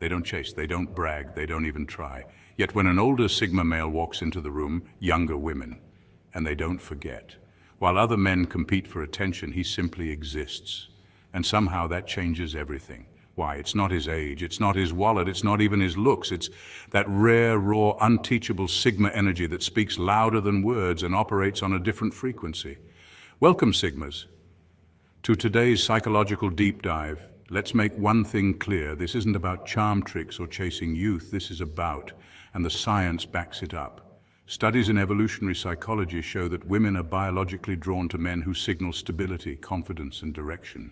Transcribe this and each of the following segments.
They don't chase, they don't brag, they don't even try. Yet when an older Sigma male walks into the room, younger women, and they don't forget. While other men compete for attention, he simply exists. And somehow that changes everything. Why? It's not his age, it's not his wallet, it's not even his looks. It's that rare, raw, unteachable Sigma energy that speaks louder than words and operates on a different frequency. Welcome, Sigmas, to today's psychological deep dive. Let's make one thing clear. This isn't about charm tricks or chasing youth. This is about, and the science backs it up. Studies in evolutionary psychology show that women are biologically drawn to men who signal stability, confidence, and direction.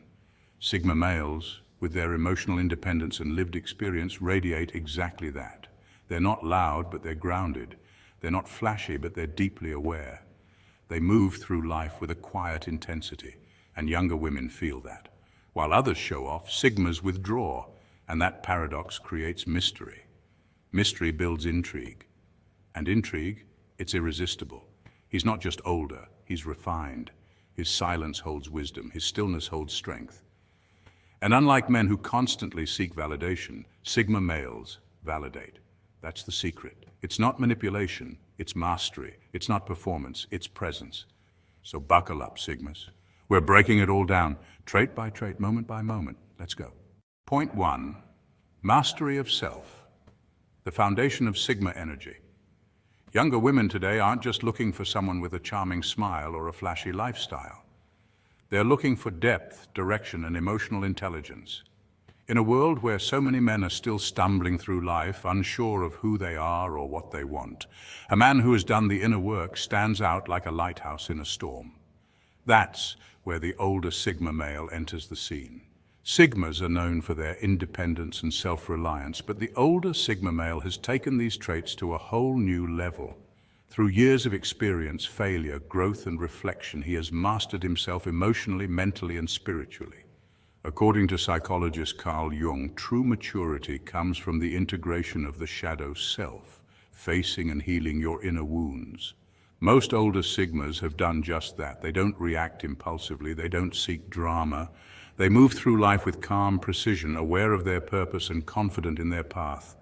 Sigma males, with their emotional independence and lived experience, radiate exactly that. They're not loud, but they're grounded. They're not flashy, but they're deeply aware. They move through life with a quiet intensity, and younger women feel that. While others show off, Sigmas withdraw, and that paradox creates mystery. Mystery builds intrigue, and intrigue, it's irresistible. He's not just older, he's refined. His silence holds wisdom, his stillness holds strength. And unlike men who constantly seek validation, Sigma males validate. That's the secret. It's not manipulation, it's mastery. It's not performance, it's presence. So buckle up, Sigmas. We're breaking it all down, trait by trait, moment by moment. Let's go. Point 1, mastery of self, the foundation of Sigma energy. Younger women today aren't just looking for someone with a charming smile or a flashy lifestyle. They're looking for depth, direction, and emotional intelligence. In a world where so many men are still stumbling through life, unsure of who they are or what they want, a man who has done the inner work stands out like a lighthouse in a storm. That's where the older Sigma male enters the scene. Sigmas are known for their independence and self-reliance, but the older Sigma male has taken these traits to a whole new level. Through years of experience, failure, growth, and reflection, he has mastered himself emotionally, mentally, and spiritually. According to psychologist Carl Jung, true maturity comes from the integration of the shadow self, facing and healing your inner wounds. Most older Sigmas have done just that. They don't react impulsively, they don't seek drama. They move through life with calm precision, aware of their purpose and confident in their path.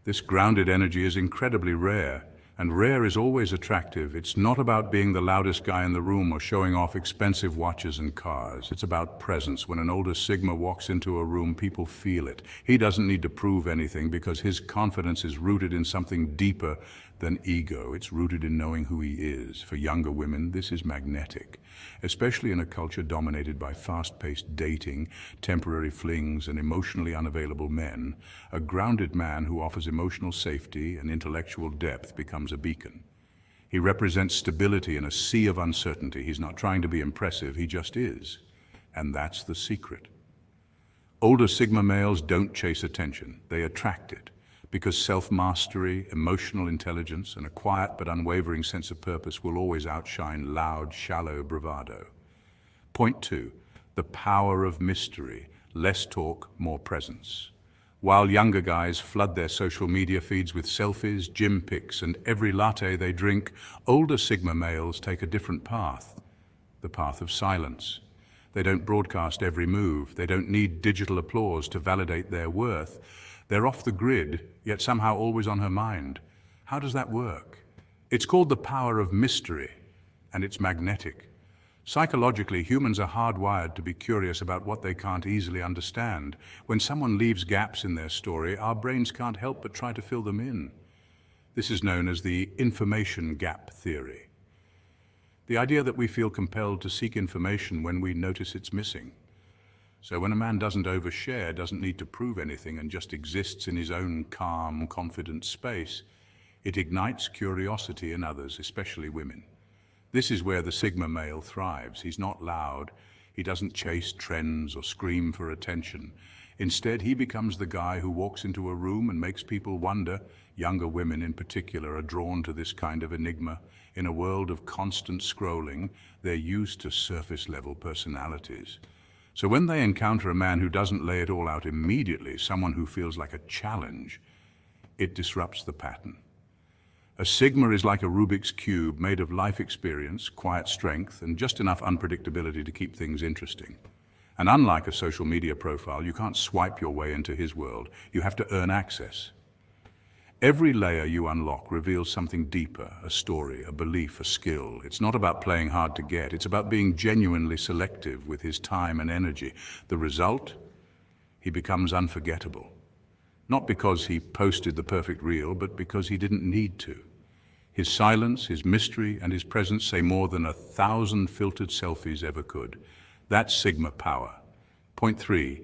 This grounded energy is incredibly rare. And rare is always attractive. It's not about being the loudest guy in the room or showing off expensive watches and cars. It's about presence. When an older Sigma walks into a room, people feel it. He doesn't need to prove anything because his confidence is rooted in something deeper than ego. It's rooted in knowing who he is. For younger women, this is magnetic, especially in a culture dominated by fast-paced dating, temporary flings, and emotionally unavailable men. A grounded man who offers emotional safety and intellectual depth becomes a beacon. He represents stability in a sea of uncertainty. He's not trying to be impressive, he just is. And that's the secret. Older Sigma males don't chase attention, they attract it. Because self-mastery, emotional intelligence, and a quiet but unwavering sense of purpose will always outshine loud, shallow bravado. Point 2, the power of mystery. Less talk, more presence. While younger guys flood their social media feeds with selfies, gym pics, and every latte they drink, older Sigma males take a different path, the path of silence. They don't broadcast every move. They don't need digital applause to validate their worth. They're off the grid, yet somehow always on her mind. How does that work? It's called the power of mystery, and it's magnetic. Psychologically, humans are hardwired to be curious about what they can't easily understand. When someone leaves gaps in their story, our brains can't help but try to fill them in. This is known as the information gap theory. The idea that we feel compelled to seek information when we notice it's missing. So when a man doesn't overshare, doesn't need to prove anything, and just exists in his own calm, confident space, it ignites curiosity in others, especially women. This is where the Sigma male thrives. He's not loud, he doesn't chase trends or scream for attention. Instead, he becomes the guy who walks into a room and makes people wonder. Younger women in particular are drawn to this kind of enigma. In a world of constant scrolling, they're used to surface-level personalities. So when they encounter a man who doesn't lay it all out immediately, someone who feels like a challenge, it disrupts the pattern. A Sigma is like a Rubik's Cube made of life experience, quiet strength, and just enough unpredictability to keep things interesting. And unlike a social media profile, you can't swipe your way into his world. You have to earn access. Every layer you unlock reveals something deeper, a story, a belief, a skill. It's not about playing hard to get. It's about being genuinely selective with his time and energy. The result? He becomes unforgettable. Not because he posted the perfect reel, but because he didn't need to. His silence, his mystery, and his presence say more than 1,000 filtered selfies ever could. That's Sigma power. Point 3,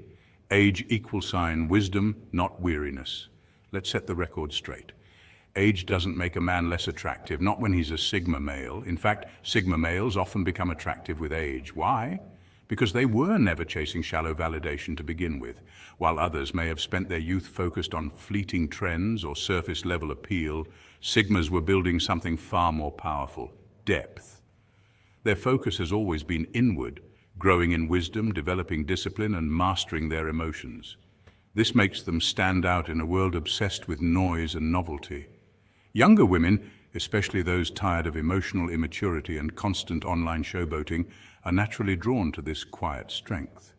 age =, wisdom, not weariness. Let's set the record straight. Age doesn't make a man less attractive, not when he's a Sigma male. In fact, Sigma males often become attractive with age. Why? Because they were never chasing shallow validation to begin with. While others may have spent their youth focused on fleeting trends or surface-level appeal, Sigmas were building something far more powerful: depth. Their focus has always been inward, growing in wisdom, developing discipline, and mastering their emotions. This makes them stand out in a world obsessed with noise and novelty. Younger women, especially those tired of emotional immaturity and constant online showboating, are naturally drawn to this quiet strength.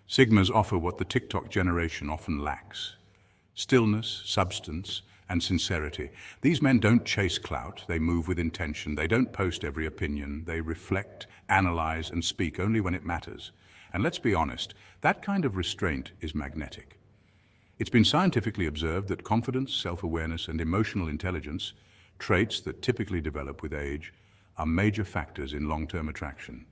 Sigmas offer what the TikTok generation often lacks: stillness, substance, and sincerity. These men don't chase clout, they move with intention. They don't post every opinion. They reflect, analyze, and speak only when it matters. And let's be honest, that kind of restraint is magnetic. It's been scientifically observed that confidence, self-awareness, and emotional intelligence, traits that typically develop with age, are major factors in long-term attraction.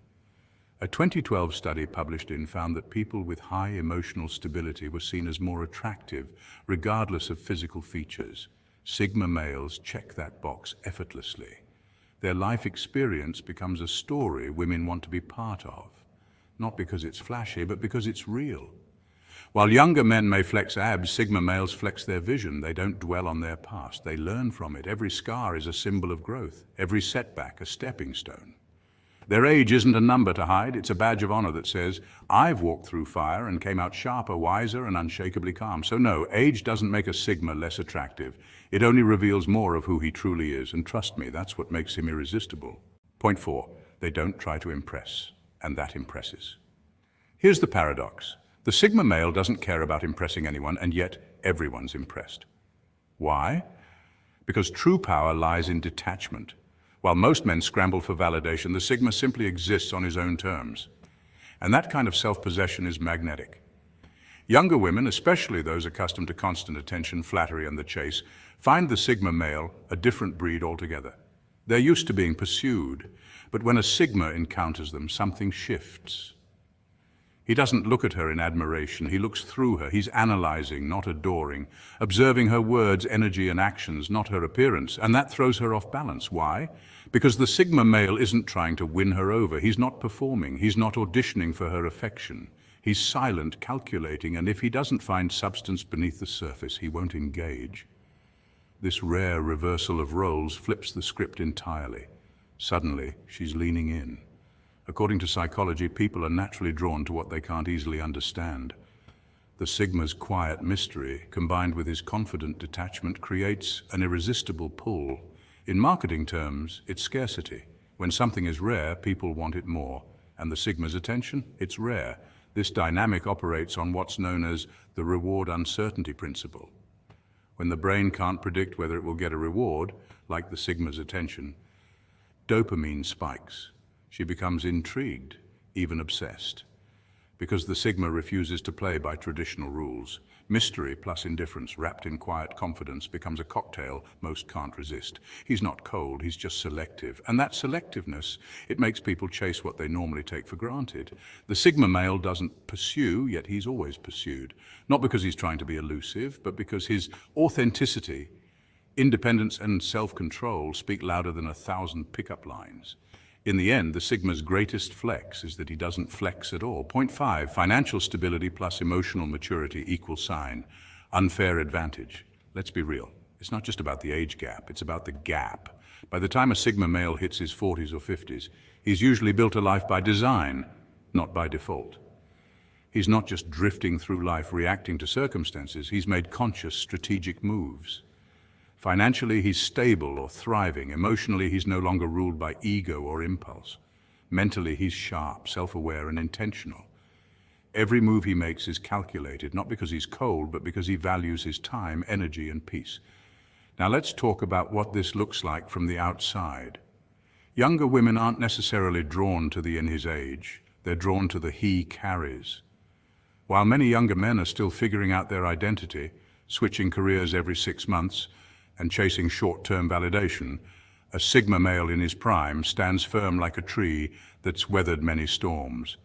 A 2012 study published in found that people with high emotional stability were seen as more attractive, regardless of physical features. Sigma males check that box effortlessly. Their life experience becomes a story women want to be part of, not because it's flashy, but because it's real. While younger men may flex abs, Sigma males flex their vision. They don't dwell on their past. They learn from it. Every scar is a symbol of growth. Every setback a stepping stone. Their age isn't a number to hide. It's a badge of honor that says, I've walked through fire and came out sharper, wiser, and unshakably calm. So no, age doesn't make a Sigma less attractive. It only reveals more of who he truly is. And trust me, that's what makes him irresistible. Point 4, they don't try to impress. And that impresses. Here's the paradox. The Sigma male doesn't care about impressing anyone, and yet everyone's impressed. Why? Because true power lies in detachment. While most men scramble for validation, the Sigma simply exists on his own terms. And that kind of self-possession is magnetic. Younger women, especially those accustomed to constant attention, flattery, and the chase, find the Sigma male a different breed altogether. They're used to being pursued, but when a Sigma encounters them, something shifts. He doesn't look at her in admiration. He looks through her. He's analyzing, not adoring, observing her words, energy, and actions, not her appearance. And that throws her off balance. Why? Because the Sigma male isn't trying to win her over. He's not performing. He's not auditioning for her affection. He's silent, calculating, and if he doesn't find substance beneath the surface, he won't engage. This rare reversal of roles flips the script entirely. Suddenly, she's leaning in. According to psychology, people are naturally drawn to what they can't easily understand. The Sigma's quiet mystery, combined with his confident detachment, creates an irresistible pull. In marketing terms, it's scarcity. When something is rare, people want it more. And the Sigma's attention? It's rare. This dynamic operates on what's known as the reward uncertainty principle. When the brain can't predict whether it will get a reward, like the Sigma's attention, dopamine spikes. She becomes intrigued, even obsessed. Because the Sigma refuses to play by traditional rules, mystery plus indifference wrapped in quiet confidence becomes a cocktail most can't resist. He's not cold, he's just selective. And that selectiveness, it makes people chase what they normally take for granted. The Sigma male doesn't pursue, yet he's always pursued. Not because he's trying to be elusive, but because his authenticity, independence, and self-control speak louder than 1,000 pickup lines. In the end, the Sigma's greatest flex is that he doesn't flex at all. Point 5, financial stability plus emotional maturity =, unfair advantage. Let's be real. It's not just about the age gap, it's about the gap. By the time a Sigma male hits his 40s or 50s, he's usually built a life by design, not by default. He's not just drifting through life reacting to circumstances, he's made conscious, strategic moves. Financially, he's stable or thriving. Emotionally, he's no longer ruled by ego or impulse. Mentally, he's sharp, self-aware, and intentional. Every move he makes is calculated, not because he's cold, but because he values his time, energy, and peace. Now let's talk about what this looks like from the outside. Younger women aren't necessarily drawn to the in his age, they're drawn to the he carries. While many younger men are still figuring out their identity, switching careers every 6 months, and chasing short-term validation, a Sigma male in his prime stands firm like a tree that's weathered many storms.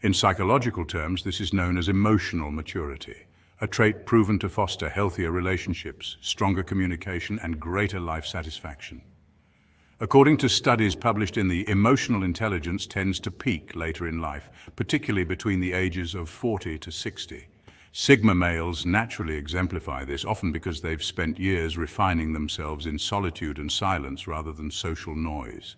In psychological terms, this is known as emotional maturity, a trait proven to foster healthier relationships, stronger communication, and greater life satisfaction. According to studies published in the Emotional Intelligence tends to peak later in life, particularly between the ages of 40 to 60. Sigma males naturally exemplify this, often because they've spent years refining themselves in solitude and silence rather than social noise.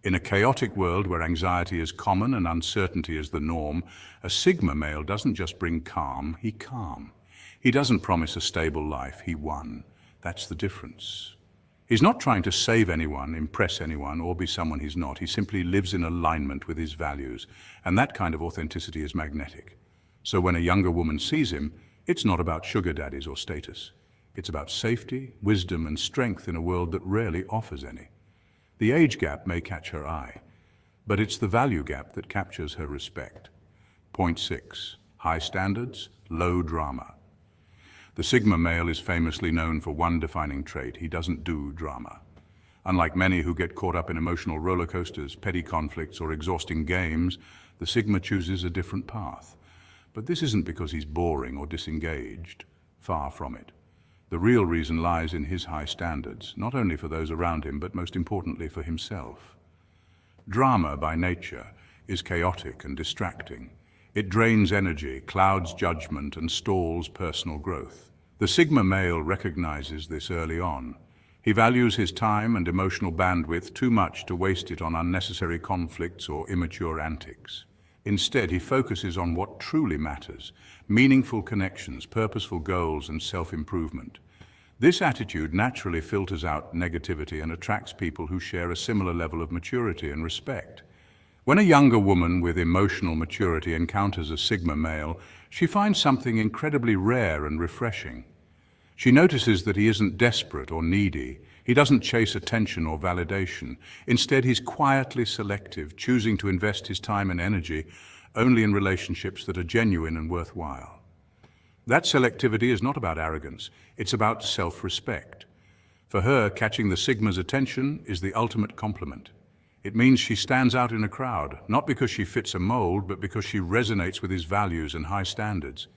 In a chaotic world where anxiety is common and uncertainty is the norm, a Sigma male doesn't just bring calm, he calm. He doesn't promise a stable life, he won. That's the difference. He's not trying to save anyone, impress anyone, or be someone he's not. He simply lives in alignment with his values, and that kind of authenticity is magnetic. So when a younger woman sees him, it's not about sugar daddies or status. It's about safety, wisdom, and strength in a world that rarely offers any. The age gap may catch her eye, but it's the value gap that captures her respect. Point 6. High standards, low drama. The Sigma male is famously known for one defining trait: he doesn't do drama. Unlike many who get caught up in emotional roller coasters, petty conflicts, or exhausting games, the Sigma chooses a different path. But this isn't because he's boring or disengaged. Far from it. The real reason lies in his high standards, not only for those around him, but most importantly for himself. Drama, by nature, is chaotic and distracting. It drains energy, clouds judgment, and stalls personal growth. The Sigma male recognizes this early on. He values his time and emotional bandwidth too much to waste it on unnecessary conflicts or immature antics. Instead, he focuses on what truly matters: meaningful connections, purposeful goals, and self-improvement. This attitude naturally filters out negativity and attracts people who share a similar level of maturity and respect. When a younger woman with emotional maturity encounters a Sigma male, she finds something incredibly rare and refreshing. She notices that he isn't desperate or needy. He doesn't chase attention or validation. Instead, he's quietly selective, choosing to invest his time and energy only in relationships that are genuine and worthwhile. That selectivity is not about arrogance, it's about self-respect. For her, catching the Sigma's attention is the ultimate compliment. It means she stands out in a crowd, not because she fits a mold, but because she resonates with his values and high standards.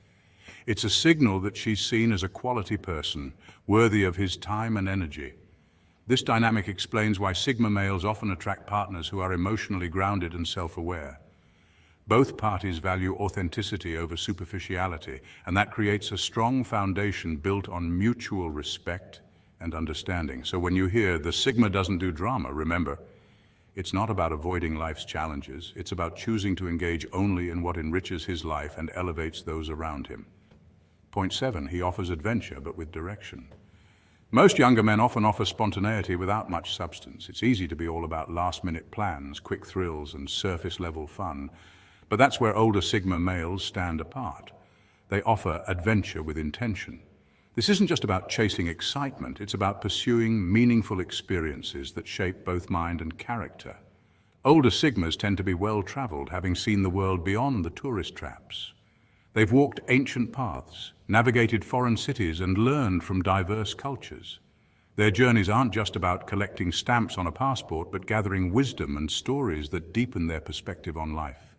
It's a signal that she's seen as a quality person, worthy of his time and energy. This dynamic explains why Sigma males often attract partners who are emotionally grounded and self-aware. Both parties value authenticity over superficiality, and that creates a strong foundation built on mutual respect and understanding. So when you hear the Sigma doesn't do drama, remember, it's not about avoiding life's challenges. It's about choosing to engage only in what enriches his life and elevates those around him. Point 7, he offers adventure, but with direction. Most younger men often offer spontaneity without much substance. It's easy to be all about last-minute plans, quick thrills, and surface-level fun. But that's where older Sigma males stand apart. They offer adventure with intention. This isn't just about chasing excitement, it's about pursuing meaningful experiences that shape both mind and character. Older Sigmas tend to be well-traveled, having seen the world beyond the tourist traps. They've walked ancient paths, navigated foreign cities, and learned from diverse cultures. Their journeys aren't just about collecting stamps on a passport, but gathering wisdom and stories that deepen their perspective on life.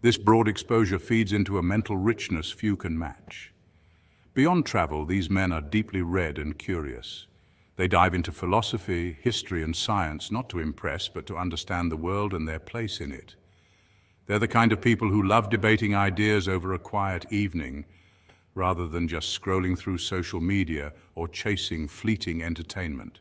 This broad exposure feeds into a mental richness few can match. Beyond travel, these men are deeply read and curious. They dive into philosophy, history, and science, not to impress, but to understand the world and their place in it. They're the kind of people who love debating ideas over a quiet evening, rather than just scrolling through social media or chasing fleeting entertainment.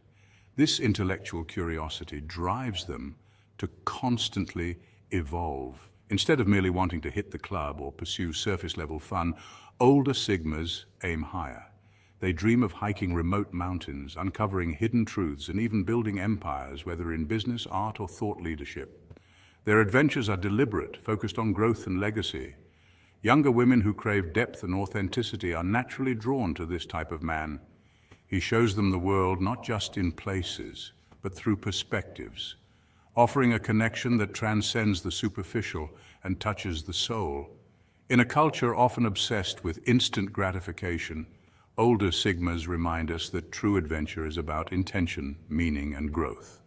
This intellectual curiosity drives them to constantly evolve. Instead of merely wanting to hit the club or pursue surface-level fun, older Sigmas aim higher. They dream of hiking remote mountains, uncovering hidden truths, and even building empires, whether in business, art, or thought leadership. Their adventures are deliberate, focused on growth and legacy. Younger women who crave depth and authenticity are naturally drawn to this type of man. He shows them the world not just in places, but through perspectives, offering a connection that transcends the superficial and touches the soul. In a culture often obsessed with instant gratification, older Sigmas remind us that true adventure is about intention, meaning, and growth.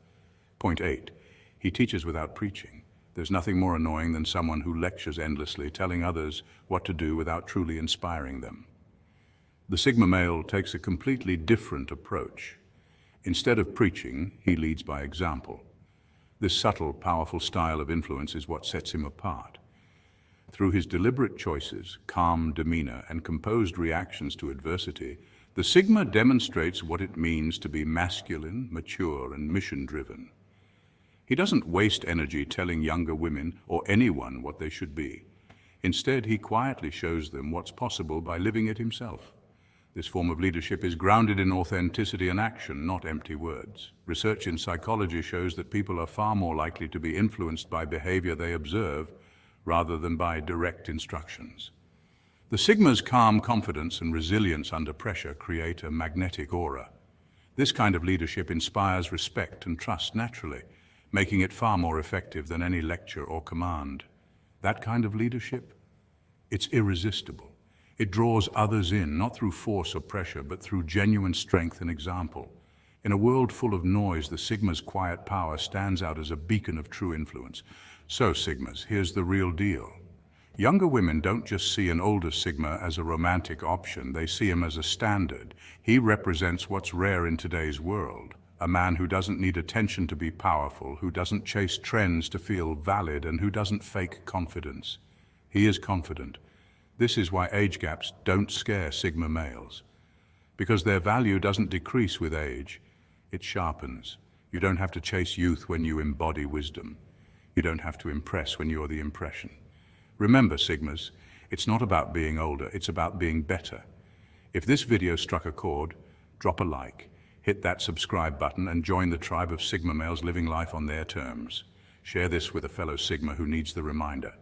Point 8. He teaches without preaching. There's nothing more annoying than someone who lectures endlessly, telling others what to do without truly inspiring them. The Sigma male takes a completely different approach. Instead of preaching, he leads by example. This subtle, powerful style of influence is what sets him apart. Through his deliberate choices, calm demeanor, and composed reactions to adversity, the Sigma demonstrates what it means to be masculine, mature, and mission-driven. He doesn't waste energy telling younger women or anyone what they should be. Instead, he quietly shows them what's possible by living it himself. This form of leadership is grounded in authenticity and action, not empty words. Research in psychology shows that people are far more likely to be influenced by behavior they observe rather than by direct instructions. The Sigma's calm confidence and resilience under pressure create a magnetic aura. This kind of leadership inspires respect and trust naturally, making it far more effective than any lecture or command. That kind of leadership, it's irresistible. It draws others in, not through force or pressure, but through genuine strength and example. In a world full of noise, the Sigma's quiet power stands out as a beacon of true influence. So, Sigmas, here's the real deal. Younger women don't just see an older Sigma as a romantic option, they see him as a standard. He represents what's rare in today's world. A man who doesn't need attention to be powerful, who doesn't chase trends to feel valid, and who doesn't fake confidence. He is confident. This is why age gaps don't scare Sigma males. Because their value doesn't decrease with age, it sharpens. You don't have to chase youth when you embody wisdom. You don't have to impress when you're the impression. Remember, Sigmas, it's not about being older, it's about being better. If this video struck a chord, drop a like, hit that subscribe button, and join the tribe of Sigma males living life on their terms. Share this with a fellow Sigma who needs the reminder.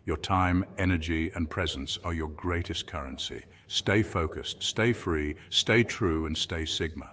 Your time, energy, and presence are your greatest currency. Stay focused, stay free, stay true, and stay Sigma.